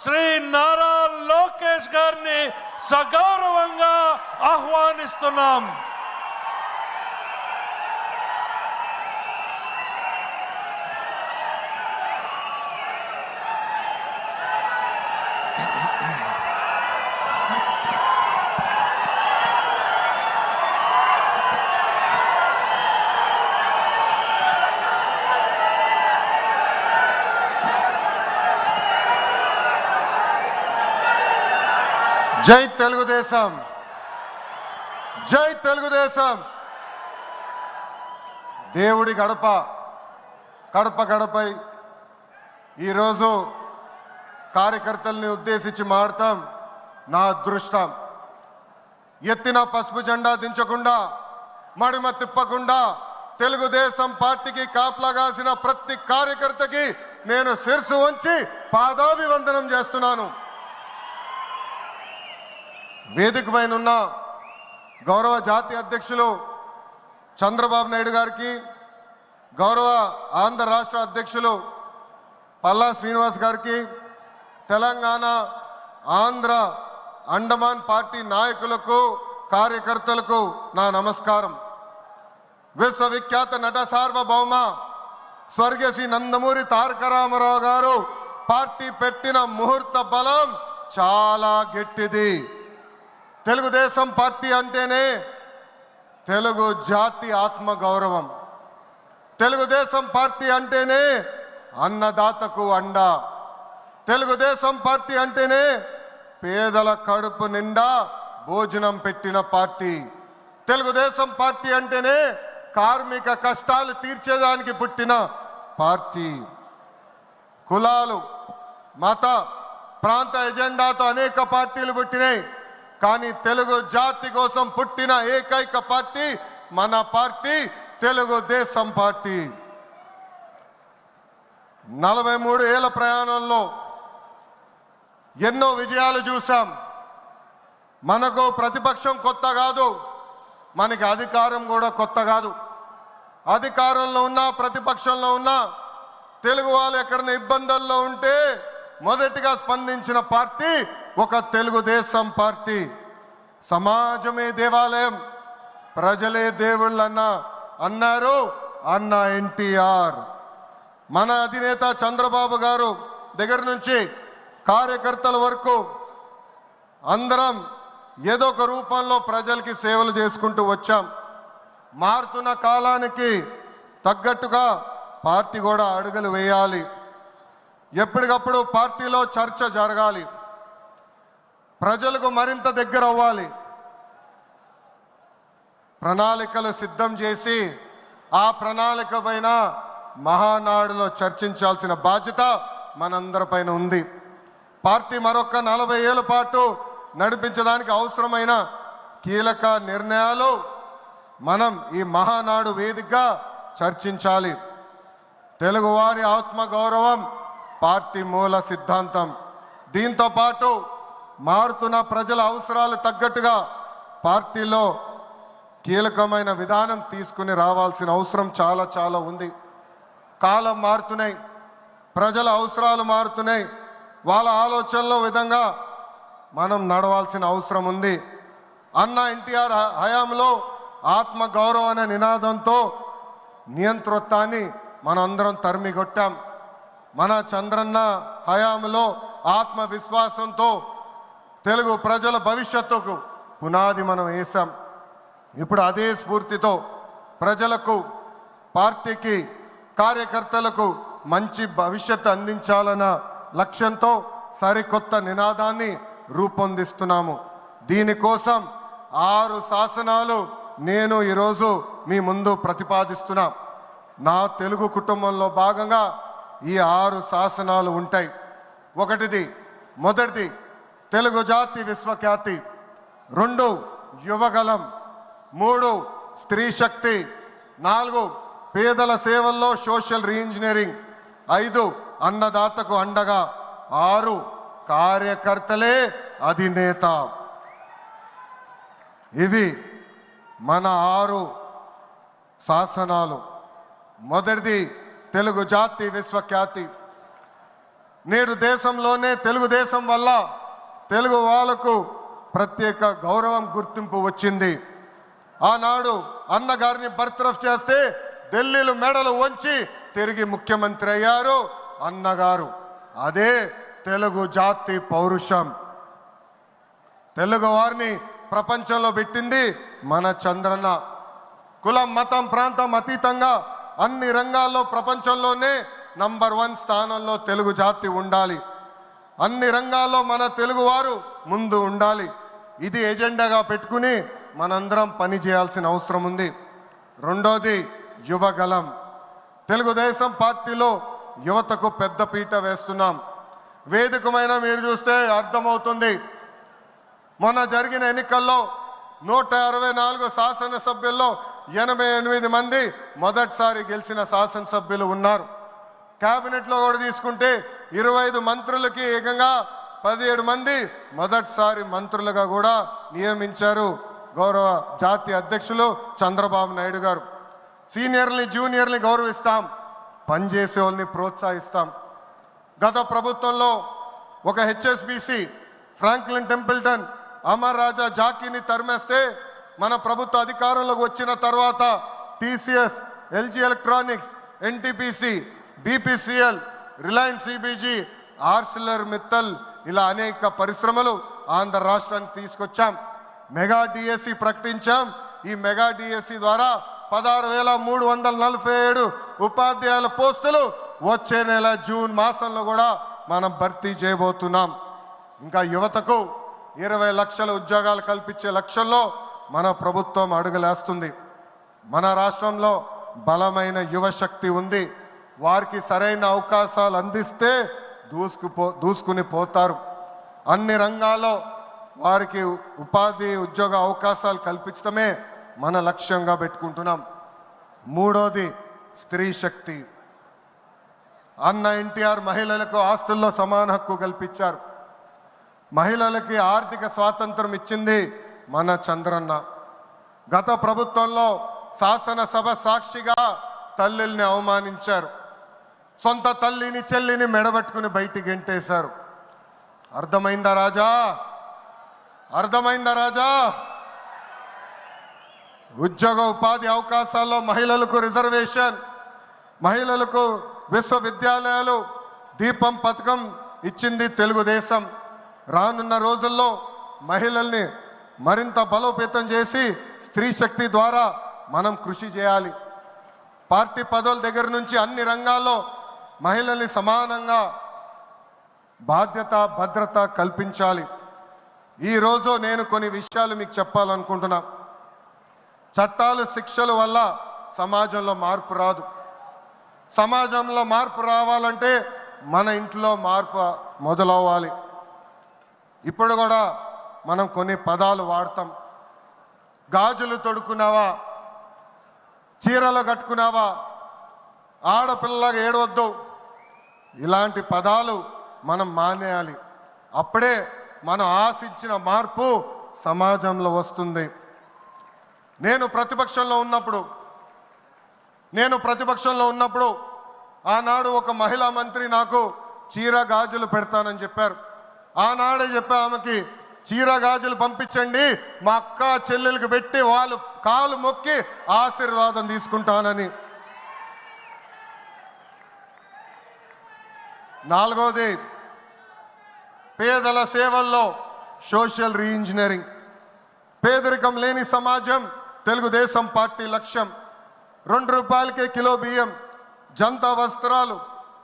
శ్రీ నారా లోకేష్ గారిని సగౌరవంగా ఆహ్వానిస్తున్నాం. జై తెలుగుదేశం, జై తెలుగుదేశం. దేవుడి గడప గడపై ఈరోజు కార్యకర్తల్ని ఉద్దేశించి మాడతాం. నా అదృష్టం, ఎత్తిన పసుపు జెండా దించకుండా, మడిమ తిప్పకుండా తెలుగుదేశం పార్టీకి కాపలాగాసిన ప్రతి కార్యకర్తకి నేను శిరసు వంచి పాదాభివందనం చేస్తున్నాను. వేదిక పైన ఉన్న గౌరవ జాతీయ అధ్యక్షులు చంద్రబాబు నాయుడు గారికి, గౌరవ ఆంధ్ర రాష్ట్ర అధ్యక్షులు పల్లా శ్రీనివాస్ గారికి, తెలంగాణ ఆంధ్ర అండమాన్ పార్టీ నాయకులకు కార్యకర్తలకు నా నమస్కారం. విశ్వవిఖ్యాత నట సార్వభౌమ స్వర్గీయ శ్రీ నందమూరి తారక రామారావు గారు పార్టీ పెట్టిన ముహూర్త బలం చాలా గట్టిది. తెలుగుదేశం పార్టీ అంటేనే తెలుగు జాతి ఆత్మ గౌరవం. తెలుగుదేశం పార్టీ అంటేనే అన్నదాతకు అండ. తెలుగుదేశం పార్టీ అంటేనే పేదల కడుపు నిండా భోజనం పెట్టిన పార్టీ. తెలుగుదేశం పార్టీ అంటేనే కార్మిక కష్టాలు తీర్చేదానికి పుట్టిన పార్టీ. కులాలు, మత, ప్రాంత ఎజెండాతో అనేక పార్టీలు పుట్టినాయి. కానీ తెలుగు జాతి కోసం పుట్టిన ఏకైక పార్టీ మన పార్టీ తెలుగుదేశం పార్టీ. 43 ఏళ్ల ప్రయాణంలో ఎన్నో విజయాలు చూసాం. మనకు ప్రతిపక్షం కొత్త కాదు, మనకి అధికారం కూడా కొత్త కాదు. అధికారంలో ఉన్నా ప్రతిపక్షంలో ఉన్నా తెలుగు వాళ్ళు ఎక్కడైనా ఇబ్బందుల్లో ఉంటే మొదటిగా స్పందించిన పార్టీ ఒక తెలుగుదేశం పార్టీ. సమాజమే దేవాలయం, ప్రజలే దేవుళ్ళన్న అన్నారు అన్న ఎన్టీఆర్. మన అధినేత చంద్రబాబు గారు దగ్గర నుంచి కార్యకర్తల వరకు అందరం ఏదో ఒక రూపంలో ప్రజలకి సేవలు చేసుకుంటూ వచ్చాం. మారుతున్న కాలానికి తగ్గట్టుగా పార్టీ కూడా అడుగులు వేయాలి. ఎప్పటికప్పుడు పార్టీలో చర్చ జరగాలి, ప్రజలకు మరింత దగ్గర అవ్వాలి. ప్రణాళికలు సిద్ధం చేసి ఆ ప్రణాళిక పైన మహానాడులో చర్చించాల్సిన బాధ్యత మనందరిపైన ఉంది. పార్టీ మరొక 40 ఏళ్ల పాటు నడిపించడానికి అవసరమైన కీలక నిర్ణయాలు మనం ఈ మహానాడు వేదికగా చర్చించాలి. తెలుగువారి ఆత్మగౌరవం పార్టీ మూల సిద్ధాంతం. దీంతో పాటు మారుతున్న ప్రజల అవసరాలు తగ్గట్టుగా పార్టీలో కీలకమైన విధానం తీసుకుని రావాల్సిన అవసరం చాలా చాలా ఉంది. కాలం మారుతున్నాయి, ప్రజల అవసరాలు మారుతున్నాయి, వాళ్ళ ఆలోచనల విధంగా మనం నడవాల్సిన అవసరం ఉంది. అన్న ఎన్టీఆర్ హయాంలో ఆత్మగౌరవం అనే నినాదంతో నియంతృత్వాన్ని మనందరం తరిమికొట్టాం. మన చంద్రన్న హయాంలో ఆత్మవిశ్వాసంతో తెలుగు ప్రజల భవిష్యత్తుకు పునాది మనం వేశాం. ఇప్పుడు అదే స్ఫూర్తితో ప్రజలకు, పార్టీకి, కార్యకర్తలకు మంచి భవిష్యత్తు అందించాలన్న లక్ష్యంతో సరికొత్త నినాదాన్ని రూపొందిస్తున్నాము. దీనికోసం 6 శాసనాలు నేను ఈరోజు మీ ముందు ప్రతిపాదిస్తున్నా. నా తెలుగు కుటుంబంలో భాగంగా ఈ 6 శాసనాలు ఉంటాయి. మొదటిది తెలుగు జాతి విశ్వఖ్యాతి, 2 యువగలం, 3 స్త్రీ శక్తి, 4 పేదల సేవల్లో సోషల్ రీఇంజనీరింగ్, 5 అన్నదాతకు అండగా, 6 కార్యకర్తలే అధినేత. ఇవి మన 6 శాసనాలు. మొదటిది తెలుగు జాతి విశ్వఖ్యాతి. నేడు దేశంలోనే తెలుగుదేశం వల్ల తెలుగు వాళ్ళకు ప్రత్యేక గౌరవం గుర్తింపు వచ్చింది. ఆనాడు అన్నగారిని బర్తరఫ్ చేస్తే ఢిల్లీలో మెడలు వంచి తిరిగి ముఖ్యమంత్రి అయ్యారు అన్నగారు. అదే తెలుగు జాతి పౌరుషం. తెలుగు వారిని ప్రపంచంలో పెట్టింది మన చంద్రన్న. కులం మతం ప్రాంతం అతీతంగా అన్ని రంగాల్లో ప్రపంచంలోనే నంబర్ 1 స్థానంలో తెలుగు జాతి ఉండాలి. అన్ని రంగాల్లో మన తెలుగు వారు ముందు ఉండాలి. ఇది ఎజెండాగా పెట్టుకుని మనందరం పని చేయాల్సిన అవసరం ఉంది. రెండోది యువగలం. తెలుగుదేశం పార్టీలో యువతకు పెద్ద పీట వేస్తున్నాం. వేదికమైన మీరు చూస్తే అర్థమవుతుంది. మొన్న జరిగిన ఎన్నికల్లో 164 శాసనసభ్యుల్లో 88 మంది మొదటిసారి గెలిచిన శాసనసభ్యులు ఉన్నారు. క్యాబినెట్లో కూడా తీసుకుంటే 25 మంత్రులకి ఏకంగా 17 మంది మొదటిసారి మంత్రులుగా కూడా నియమించారు గౌరవ జాతీయ అధ్యక్షులు చంద్రబాబు నాయుడు గారు. సీనియర్ని జూనియర్ని గౌరవిస్తాం, పనిచేసే వాళ్ళని ప్రోత్సహిస్తాం. గత ప్రభుత్వంలో ఒక HSBC Franklin Templeton Amar Raja జాకీని తరిమేస్తే మన ప్రభుత్వ అధికారంలోకి వచ్చిన తర్వాత TCS, LG electronics, NTPC, BPCL, Reliance CBG, Arcelor Mittal ఇలా అనేక పరిశ్రమలు ఆంధ్ర రాష్ట్రానికి తీసుకొచ్చాం. మెగా డిఎస్సి ప్రకటించాం. ఈ మెగా డిఎస్సి ద్వారా 16,347 ఉపాధ్యాయుల పోస్టులు వచ్చే నెల జూన్ మాసంలో కూడా మనం భర్తీ చేయబోతున్నాం. ఇంకా యువతకు 20 లక్షల ఉద్యోగాలు కల్పించే లక్ష్యంలో మన ప్రభుత్వం అడుగులేస్తుంది. మన రాష్ట్రంలో బలమైన యువశక్తి ఉంది. వారికి సరైన అవకాశాలు అందిస్తే దూసుకుని పోతారు. అన్ని రంగాల్లో వారికి ఉపాధి ఉద్యోగ అవకాశాలు కల్పించడమే మన లక్ష్యంగా పెట్టుకుంటున్నాం. మూడోది స్త్రీ శక్తి. అన్న ఎన్టీఆర్ మహిళలకు ఆస్తుల్లో సమాన హక్కు కల్పించారు. మహిళలకి ఆర్థిక స్వాతంత్రం ఇచ్చింది మన చంద్రన్న. గత ప్రభుత్వంలో శాసనసభ సాక్షిగా తల్లిల్ని అవమానించారు. సొంత తల్లిని చెల్లిని మెడబెట్టుకుని బయటికి గెంటేశారు. అర్థమైందా రాజా? అర్థమైందా రాజా? ఉద్యోగ ఉపాధి అవకాశాల్లో మహిళలకు రిజర్వేషన్, మహిళలకు విశ్వవిద్యాలయాలు, దీపం పథకం ఇచ్చింది తెలుగుదేశం. రానున్న రోజుల్లో మహిళల్ని మరింత బలోపేతం చేసి స్త్రీ శక్తి ద్వారా మనం కృషి చేయాలి. పార్టీ పదవుల దగ్గర నుంచి అన్ని రంగాల్లో మహిళల్ని సమానంగా బాధ్యత భద్రత కల్పించాలి. ఈరోజు నేను కొన్ని విషయాలు మీకు చెప్పాలనుకుంటున్నా. చట్టాలు శిక్షల వల్ల సమాజంలో మార్పు రాదు. సమాజంలో మార్పు రావాలంటే మన ఇంట్లో మార్పు మొదలవ్వాలి. ఇప్పుడు కూడా మనం కొన్ని పదాలు వాడతాం. గాజులు తొడుక్కున్నావా, చీరలు కట్టుకున్నావా, ఆడపిల్లగా ఏడవద్దు, ఇలాంటి పదాలు మనం మానేయాలి. అప్పుడే మనం ఆశించిన మార్పు సమాజంలో వస్తుంది. నేను ప్రతిపక్షంలో ఉన్నప్పుడు ఆనాడు ఒక మహిళా మంత్రి నాకు చీర గాజులు పెడతానని చెప్పారు. ఆనాడే చెప్పా ఆమెకి, చీర గాజులు పంపించండి, మా అక్క చెల్లెలకు పెట్టి వాళ్ళు కాలు మొక్కి ఆశీర్వాదం తీసుకుంటానని. నాలుగోది పేదల సేవల్లో సోషల్ రీఇంజనీరింగ్. పేదరికం లేని సమాజం తెలుగుదేశం పార్టీ లక్ష్యం. 2 రూపాయలకే కిలో బియ్యం, జంతా వస్త్రాలు,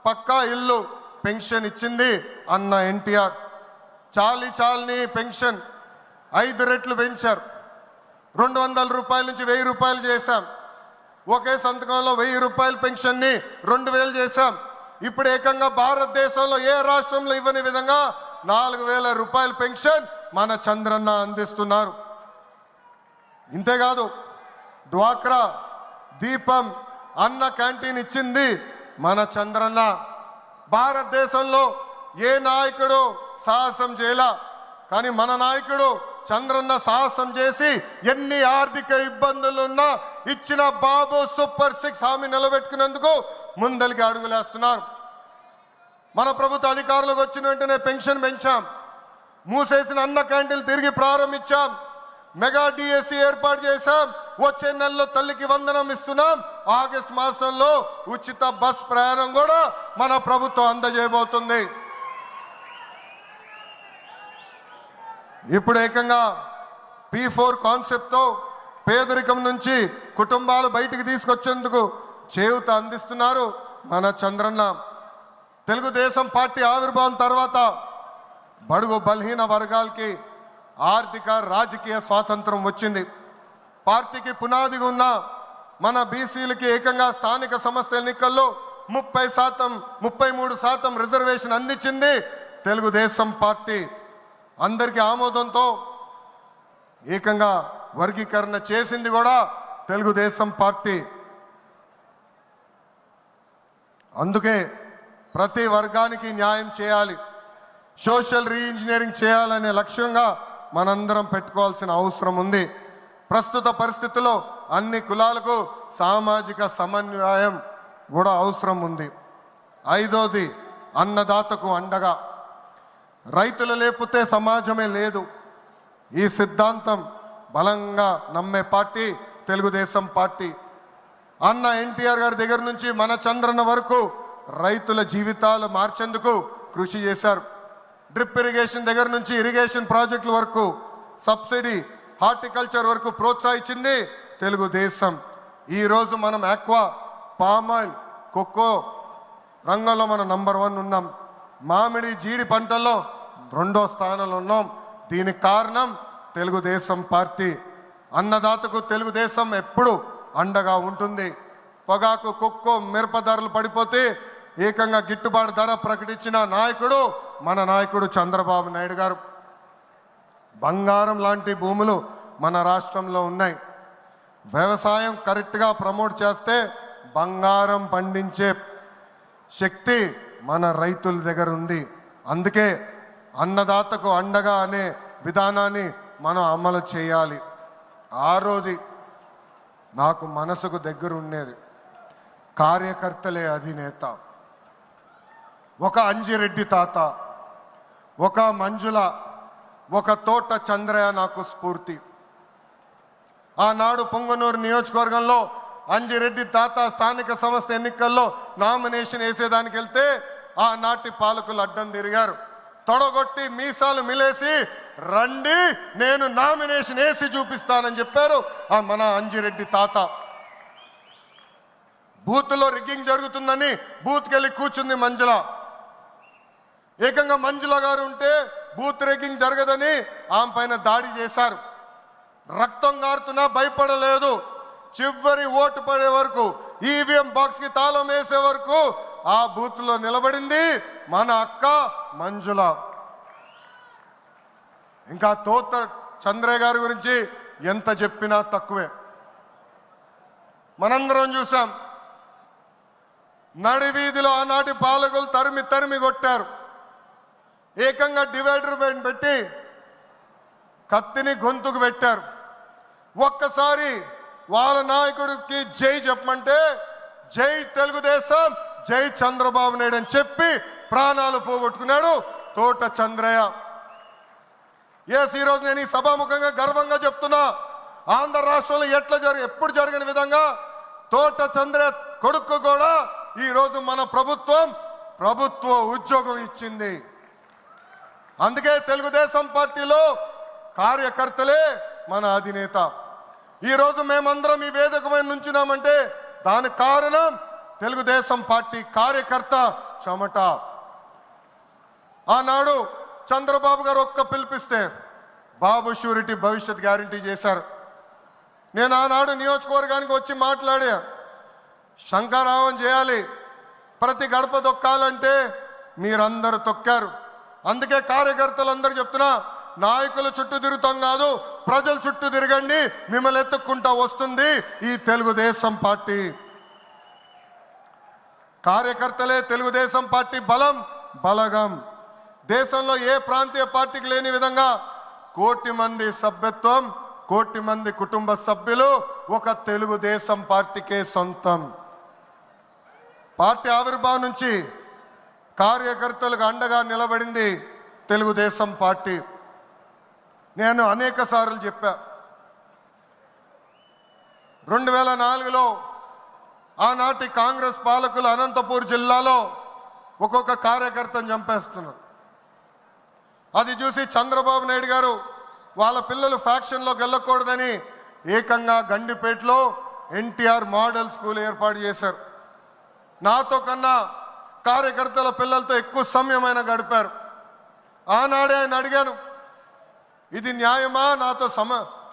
పక్కా ఇల్లు, పెన్షన్ ఇచ్చింది అన్న ఎన్టీఆర్. చాలని పెన్షన్ 5 రెట్లు పెంచారు. 200 రూపాయల నుంచి 1000 రూపాయలు చేశాం. ఒకే సంతకంలో 1000 రూపాయల పెన్షన్ని 2000 చేశాం. ఇప్పుడు ఏకంగా భారతదేశంలో ఏ రాష్ట్రంలో ఇవ్వని విధంగా 4000 రూపాయల పెన్షన్ మన చంద్రన్న అందిస్తున్నారు. ఇంతేకాదు డ్వాక్రా, దీపం, అన్న క్యాంటీన్ ఇచ్చింది మన చంద్రన్న. భారతదేశంలో ఏ నాయకుడు సాహసం చేయలా, కానీ మన నాయకుడు చంద్రన్న సాహసం చేసి ఎన్ని ఆర్థిక ఇబ్బందులున్నా ఇచ్చిన బాబు సూపర్ 6 హామీ నిలబెట్టుకునేందుకు ముందలికి అడుగులేస్తున్నారు. మన ప్రభుత్వ అధికారులకు వచ్చిన వెంటనే పెన్షన్ పెంచాం, మూసేసిన అన్న క్యాంటీన్లు తిరిగి ప్రారంభించాం, మెగా డిఎస్సి ఏర్పాటు చేశాం, వచ్చే నెలలో తల్లికి వందనం ఇస్తున్నాం, ఆగస్టు మాసంలో ఉచిత బస్ ప్రయాణం కూడా మన ప్రభుత్వం అందజేయబోతుంది. ఇప్పుడు ఏకంగా P4 కాన్సెప్ట్తో పేదరికం నుంచి కుటుంబాలు బయటికి తీసుకొచ్చేందుకు చేయూత అందిస్తున్నారు మన చంద్రన్న. తెలుగుదేశం పార్టీ ఆవిర్భావం తర్వాత బడుగు బలహీన వర్గాలకి ఆర్థిక రాజకీయ స్వాతంత్రం వచ్చింది. పార్టీకి పునాదిగా ఉన్న మన బీసీలకి ఏకంగా స్థానిక సంస్థల ఎన్నికల్లో 33% రిజర్వేషన్ అందించింది తెలుగుదేశం పార్టీ. అందరికీ ఆమోదంతో ఏకంగా వర్గీకరణ చేసింది కూడా తెలుగుదేశం పార్టీ. అందుకే ప్రతి వర్గానికి న్యాయం చేయాలి, సోషల్ రీఇంజనీరింగ్ చేయాలనే లక్ష్యంగా మనందరం పెట్టుకోవాల్సిన అవసరం ఉంది. ప్రస్తుత పరిస్థితుల్లో అన్ని కులాలకు సామాజిక సమన్వయం కూడా అవసరం ఉంది. ఐదోది అన్నదాతకు అండగా. రైతులు లేకపోతే సమాజమే లేదు. ఈ సిద్ధాంతం బలంగా నమ్మే పార్టీ తెలుగుదేశం పార్టీ. అన్న ఎన్టీఆర్ గారి దగ్గర నుంచి మన చంద్రన్న వరకు రైతుల జీవితాలు మార్చేందుకు కృషి చేశారు. డ్రిప్ ఇరిగేషన్ దగ్గర నుంచి ఇరిగేషన్ ప్రాజెక్టుల వరకు, సబ్సిడీ హార్టికల్చర్ వరకు ప్రోత్సహించింది తెలుగుదేశం. ఈరోజు మనం ఆక్వా, పామాయిల్, కోకో రంగంలో మనం నంబర్ 1 ఉన్నాం. మామిడి, జీడి పంటల్లో 2వ స్థానంలో ఉన్నాం. దీనికి కారణం తెలుగుదేశం పార్టీ. అన్నదాతకు తెలుగుదేశం ఎప్పుడు అండగా ఉంటుంది. పొగాకు, కొక్కో, మిరప ధరలు పడిపోతే ఏకంగా గిట్టుబాటు ధర ప్రకటించిన నాయకుడు మన నాయకుడు చంద్రబాబు నాయుడు గారు. బంగారం లాంటి భూములు మన రాష్ట్రంలో ఉన్నాయి. వ్యవసాయం కరెక్ట్గా ప్రమోట్ చేస్తే బంగారం పండించే శక్తి మన రైతుల దగ్గర ఉంది. అందుకే అన్నదాతకు అండగా అనే విధానాన్ని మనం అమలు చేయాలి. ఆరోది నాకు మనసుకు దగ్గర ఉండేది, కార్యకర్తలే అధినేత. ఒక అంజిరెడ్డి తాత, ఒక మంజుల, ఒక తోట చంద్రయ్య నాకు స్ఫూర్తి. ఆనాడు పొంగనూరు నియోజకవర్గంలో అంజిరెడ్డి తాత స్థానిక సంస్థ ఎన్నికల్లో నామినేషన్ వేసేదానికి వెళ్తే ఆనాటి పాలకులు అడ్డం తిరిగారు. తొడగొట్టి మీసాలు మిలేసి రండి నేను నామినేషన్ వేసి చూపిస్తానని చెప్పారు మన అంజిరెడ్డి తాత. బూత్లో రిగ్గింగ్ జరుగుతుందని బూత్కి వెళ్ళి కూర్చుంది మంజుల. ఏకంగా మంజుల గారు ఉంటే బూత్ రిగ్గింగ్ జరగదని ఆమె పైన దాడి చేశారు. రక్తం గారుతున్నా భయపడలేదు. చివరి ఓటు పడే వరకు, ఈవీఎం బాక్స్కి తాళం వేసే వరకు ఆ బూత్లో నిలబడింది మన అక్క మంజుల. ఇంకా తోట చంద్రయ్య గారి గురించి ఎంత చెప్పినా తక్కువే. మనందరం చూసాం, నడివీధిలో ఆనాటి పాలకులు తరిమి తరిమి కొట్టారు. ఏకంగా డివైడర్ పెట్టి కత్తిని గొంతుకు పెట్టారు. ఒక్కసారి వాళ్ళ నాయకుడికి జై చెప్పమంటే జై తెలుగుదేశం, జై చంద్రబాబు నాయుడు అని చెప్పి ప్రాణాలు పోగొట్టుకున్నాడు తోట చంద్రయ్య. ఈరోజు నేను ఈ సభాముఖంగా గర్వంగా చెప్తున్నా, ఆంధ్ర రాష్ట్రంలో ఎప్పుడు జరిగిన విధంగా తోట చంద్రయ్య కొడుకు కూడా ఈరోజు మన ప్రభుత్వ ఉద్యోగం ఇచ్చింది. అందుకే తెలుగుదేశం పార్టీలో కార్యకర్తలే మన అధినేత. ఈరోజు మేమందరం ఈ వేదిక మీద నుంచున్నామంటే దానికి కారణం తెలుగుదేశం పార్టీ కార్యకర్త చెమట. ఆనాడు చంద్రబాబు గారు ఒక్క పిలిపిస్తే బాబు షూరిటీ భవిష్యత్ గ్యారంటీ చేశారు. నేను ఆనాడు నియోజకవర్గానికి వచ్చి మాట్లాడా, శంఖారావం చేయాలి, ప్రతి గడప తొక్కాలంటే మీరందరూ తొక్కారు. అందుకే కార్యకర్తలందరూ చెప్తున్నా, నాయకుల చుట్టూ తిరుగుతాం కాదు, ప్రజల చుట్టూ తిరగండి, మిమ్మల్ని ఎత్తుక్కుంటా వస్తుంది ఈ తెలుగుదేశం పార్టీ. కార్యకర్తలే తెలుగుదేశం పార్టీ బలగం. దేశంలో ఏ ప్రాంతీయ పార్టీకి లేని విధంగా 1 కోటి మంది సభ్యత్వం, 1 కోటి మంది కుటుంబ సభ్యులు ఒక తెలుగుదేశం పార్టీకే సొంతం. పార్టీ ఆవిర్భావం నుంచి కార్యకర్తలకు అండగా నిలబడింది తెలుగుదేశం పార్టీ. నేను అనేక సార్లు చెప్పా, 2004లో ఆనాటి కాంగ్రెస్ పాలకులు అనంతపూర్ జిల్లాలో ఒక్కొక్క కార్యకర్తను చంపేస్తున్నారు. అది చూసి చంద్రబాబు నాయుడు గారు వాళ్ళ పిల్లలు ఫ్యాక్షన్లోకి వెళ్ళకూడదని ఏకంగా గండిపేటలో ఎన్టీఆర్ మోడల్ స్కూల్ ఏర్పాటు చేశారు. నాతో కన్నా కార్యకర్తల పిల్లలతో ఎక్కువ సమయం ఆయన గడిపారు. ఆనాడే ఆయన అడిగాను, ఇది న్యాయమా, నాతో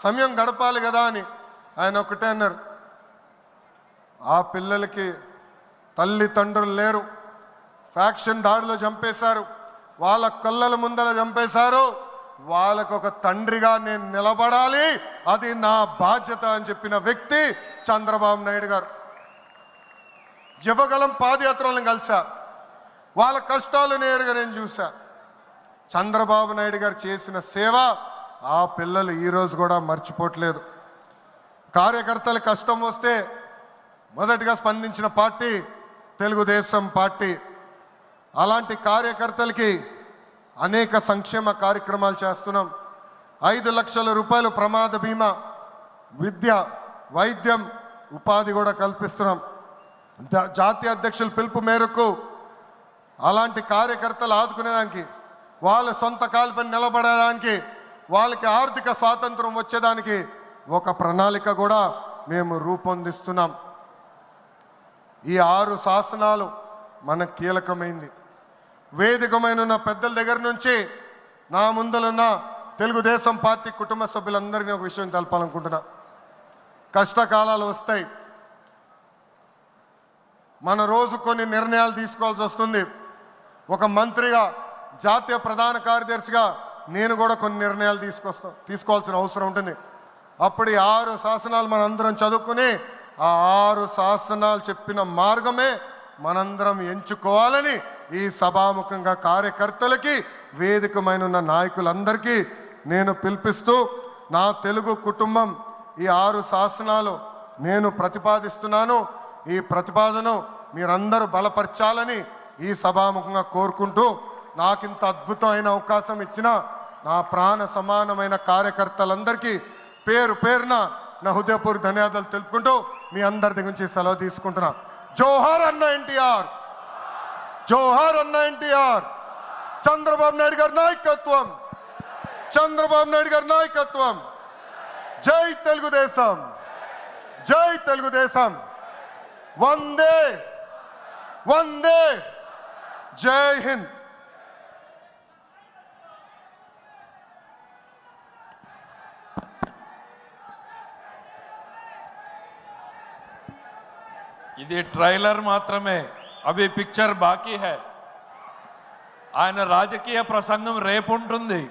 సమయం గడపాలి కదా అని. ఆయన ఒకటే అన్నారు, ఆ పిల్లలకి తల్లిదండ్రులు లేరు, ఫ్యాక్షన్ దాడిలో చంపేశారు, వాళ్ళ కళ్ళల ముందర చంపేశారు, వాళ్ళకు ఒక తండ్రిగా నేను నిలబడాలి, అది నా బాధ్యత అని చెప్పిన వ్యక్తి చంద్రబాబు నాయుడు గారు. యువగలం పాదయాత్రలను కలిసా, వాళ్ళ కష్టాలు నేరుగా నేను చూసా. చంద్రబాబు నాయుడు గారు చేసిన సేవ ఆ పిల్లలు ఈరోజు కూడా మర్చిపోవట్లేదు. కార్యకర్తల కష్టం వస్తే మొదటిగా స్పందించిన పార్టీ తెలుగుదేశం పార్టీ. అలాంటి కార్యకర్తలకి అనేక సంక్షేమ కార్యక్రమాలు చేస్తున్నాం. 5 లక్షల రూపాయలు ప్రమాద బీమా, విద్య, వైద్యం, ఉపాధి కూడా కల్పిస్తున్నాం. జాతీయ అధ్యక్షుల పిలుపు మేరకు అలాంటి కార్యకర్తలు ఆదుకునేదానికి, వాళ్ళ సొంత కాలుపై నిలబడడానికి, వాళ్ళకి ఆర్థిక స్వాతంత్రం వచ్చేదానికి ఒక ప్రణాళిక కూడా మేము రూపొందిస్తున్నాం. ఈ 6 శాసనాలు మనకు కీలకమైంది. వేదికమైన పెద్దల దగ్గర నుంచి నా ముందలున్న తెలుగుదేశం పార్టీ కుటుంబ సభ్యులందరినీ ఒక విషయం తెలపాలనుకుంటున్నా. కష్టకాలాలు వస్తాయి, మన రోజు కొన్ని నిర్ణయాలు తీసుకోవాల్సి వస్తుంది. ఒక మంత్రిగా, జాతీయ ప్రధాన కార్యదర్శిగా నేను కూడా కొన్ని నిర్ణయాలు తీసుకోవాల్సిన అవసరం ఉంటుంది. అప్పుడు ఈ 6 శాసనాలు మనందరం చదువుకుని ఆ 6 శాసనాలు చెప్పిన మార్గమే మనందరం ఎంచుకోవాలని ఈ సభాముఖంగా కార్యకర్తలకి, వేదికమైన నాయకులందరికీ నేను పిలిపిస్తూ, నా తెలుగు కుటుంబం ఈ 6 శాసనాలు నేను ప్రతిపాదిస్తున్నాను. ఈ ప్రతిపాదనను మీరందరూ బలపరచాలని ఈ సభాముఖంగా కోరుకుంటూ, నాకింత అద్భుతమైన అవకాశం ఇచ్చిన నా ప్రాణ సమానమైన కార్యకర్తలందరికీ పేరు పేరున నా హృదయపూర్వక ధన్యవాదాలు తెలుపుకుంటూ మీ అందరి దగ్గర నుంచి సెలవు తీసుకుంటున్నా. జోహార్ అన్న ఎన్టీఆర్, జోహార్ అన్న ఎన్టీఆర్. చంద్రబాబు నాయుడు గారి నాయకత్వం, చంద్రబాబు నాయుడు గారి నాయకత్వం. జై తెలుగుదేశం, జై తెలుగుదేశం. వందే వందే, జై హింద్. ఇది ట్రైలర్ మాత్రమే, అవి పిక్చర్ బాకీ హై. ఆయన రాజకీయ ప్రసంగం రేపు ఉంటుంది.